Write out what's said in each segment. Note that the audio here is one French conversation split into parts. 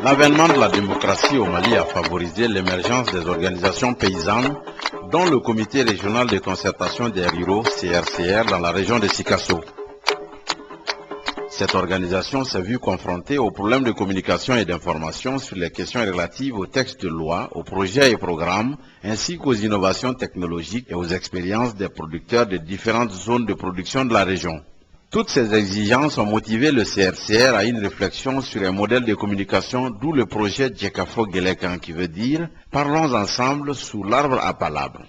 L'avènement de la démocratie au Mali a favorisé l'émergence des organisations paysannes, dont le Comité régional de concertation des ruraux, CRCR, dans la région de Sikasso. Cette organisation s'est vue confrontée aux problèmes de communication et d'information sur les questions relatives aux textes de loi, aux projets et programmes, ainsi qu'aux innovations technologiques et aux expériences des producteurs de différentes zones de production de la région. Toutes ces exigences ont motivé le CRCR à une réflexion sur un modèle de communication, d'où le projet Djekafo Gelekan, qui veut dire « Parlons ensemble sous l'arbre à palabres ».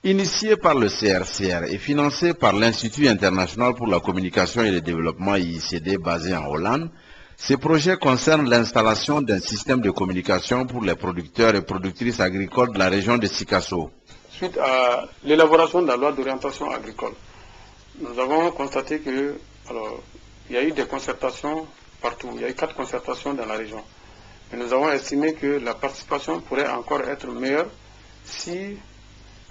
Initié par le CRCR et financé par l'Institut international pour la communication et le développement IICD basé en Hollande, ces projets concernent l'installation d'un système de communication pour les producteurs et productrices agricoles de la région de Sikasso. Suite à l'élaboration de la loi d'orientation agricole, nous avons constaté que, il y a eu des concertations partout, il y a eu 4 concertations dans la région. Et nous avons estimé que la participation pourrait encore être meilleure si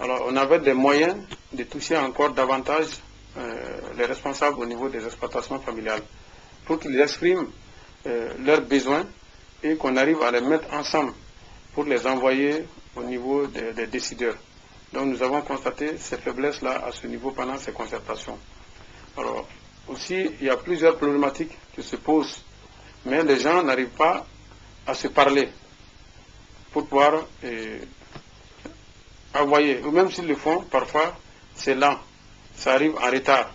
on avait des moyens de toucher encore davantage les responsables au niveau des exploitations familiales pour qu'ils expriment leurs besoins et qu'on arrive à les mettre ensemble pour les envoyer au niveau des décideurs. Donc nous avons constaté ces faiblesses-là à ce niveau pendant ces concertations. Alors aussi, il y a plusieurs problématiques qui se posent, mais les gens n'arrivent pas à se parler pour pouvoir envoyer. Ou même s'ils le font, parfois c'est lent, ça arrive en retard,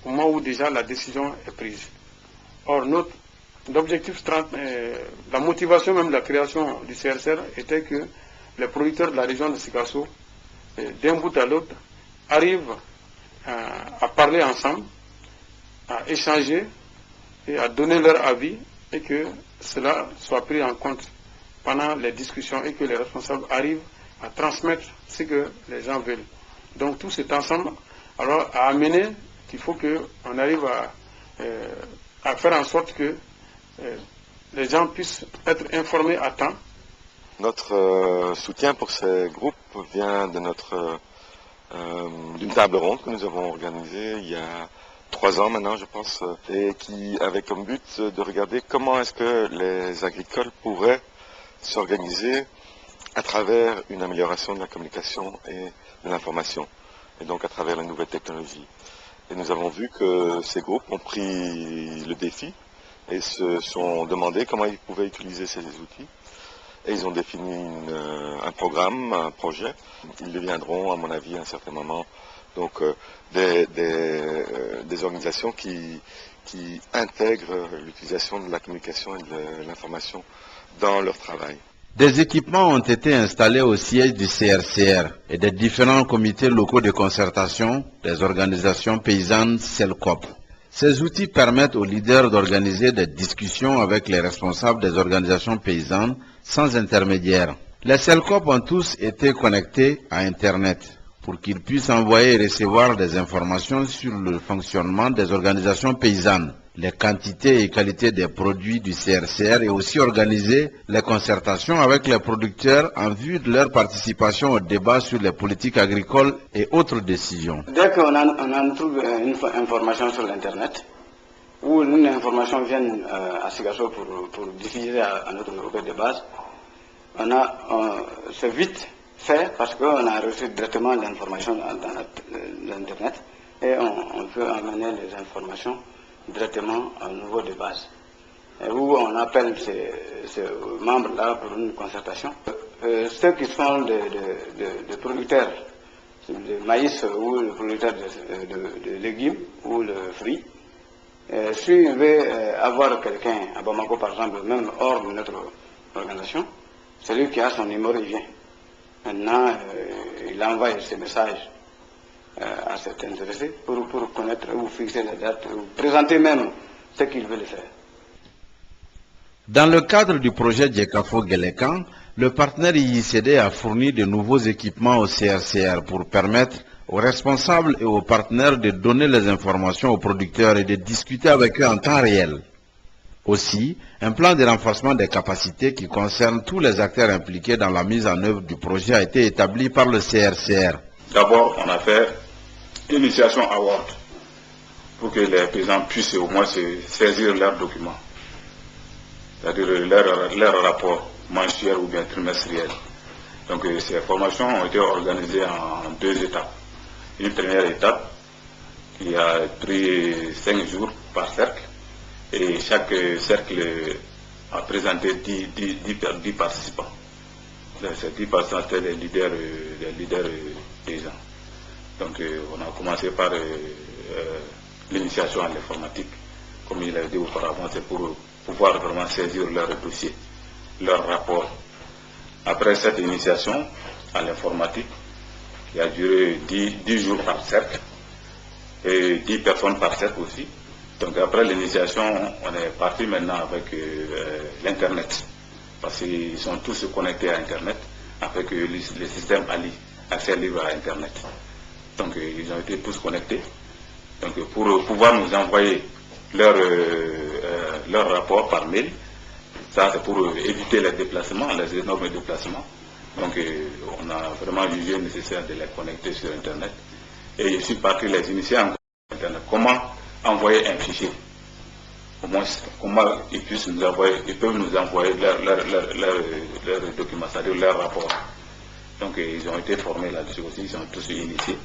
au moment où déjà la décision est prise. Or, l'objectif, la motivation même de la création du CRCR était que les producteurs de la région de Sikasso, d'un bout à l'autre, arrivent à parler ensemble, à échanger et à donner leur avis et que cela soit pris en compte pendant les discussions et que les responsables arrivent à transmettre ce que les gens veulent. Donc tout cet ensemble a amené qu'il faut qu'on arrive à faire en sorte que les gens puissent être informés à temps. Notre soutien pour ces groupes vient de d'une table ronde que nous avons organisée il y a 3 ans maintenant, je pense, et qui avait comme but de regarder comment est-ce que les agricoles pourraient s'organiser à travers une amélioration de la communication et de l'information, et donc à travers les nouvelles technologies. Et nous avons vu que ces groupes ont pris le défi et se sont demandé comment ils pouvaient utiliser ces outils. Et ils ont défini un programme, un projet. Ils deviendront, à mon avis, à un certain moment, donc des organisations qui intègrent l'utilisation de la communication et de l'information dans leur travail. Des équipements ont été installés au siège du CRCR et des différents comités locaux de concertation des organisations paysannes CELCOP. Ces outils permettent aux leaders d'organiser des discussions avec les responsables des organisations paysannes sans intermédiaire. Les CELCOP ont tous été connectés à Internet pour qu'ils puissent envoyer et recevoir des informations sur le fonctionnement des organisations paysannes, les quantités et qualités des produits du CRCR et aussi organiser les concertations avec les producteurs en vue de leur participation au débat sur les politiques agricoles et autres décisions. Dès qu'on trouve une information sur l'Internet, ou une information vient à Sikasso pour diffuser à notre groupe de base, c'est vite fait parce qu'on a reçu directement l'information dans l'Internet et on peut amener les informations directement au niveau de base. Et où on appelle ces membres-là pour une concertation. Ceux qui sont des producteurs de maïs ou les producteurs de légumes ou de fruits, si on veut avoir quelqu'un à Bamako par exemple, même hors de notre organisation, celui qui a son numéro, il vient. Maintenant, il envoie ses messages à cet intéressé pour connaître ou fixer les dates, ou présenter même ce qu'ils veulent faire. Dans le cadre du projet Djekafo Gelekan, le partenaire IICD a fourni de nouveaux équipements au CRCR pour permettre aux responsables et aux partenaires de donner les informations aux producteurs et de discuter avec eux en temps réel. Aussi, un plan de renforcement des capacités qui concerne tous les acteurs impliqués dans la mise en œuvre du projet a été établi par le CRCR. D'abord, on a fait l'initiation award pour que les paysans puissent au moins se saisir leurs documents. c'est-à-dire leur rapport mensuel ou bien trimestriel. Donc ces formations ont été organisées en 2 étapes. Une première étape qui a pris 5 jours par cercle, et chaque cercle a présenté 10 participants. Ces 10 participants étaient les leaders paysans. Donc on a commencé par l'initiation à l'informatique. Comme il a dit auparavant, c'est pour pouvoir vraiment saisir leur dossier, leur rapport. Après cette initiation à l'informatique, qui a duré 10 jours par cercle, et 10 personnes par cercle aussi. Donc après l'initiation, on est parti maintenant avec l'Internet, parce qu'ils sont tous connectés à Internet, avec le système Ali, accès libre à Internet. Donc ils ont été tous connectés. Donc pour pouvoir nous envoyer leur rapport par mail, ça c'est pour éviter les déplacements, les énormes déplacements. Donc on a vraiment jugé nécessaire de les connecter sur Internet. Et je suis parti les initier en Internet. Comment envoyer un fichier? Au moins, comment ils peuvent nous envoyer leur document, c'est-à-dire leur rapport. Donc ils ont été formés là-dessus aussi, ils sont tous initiés.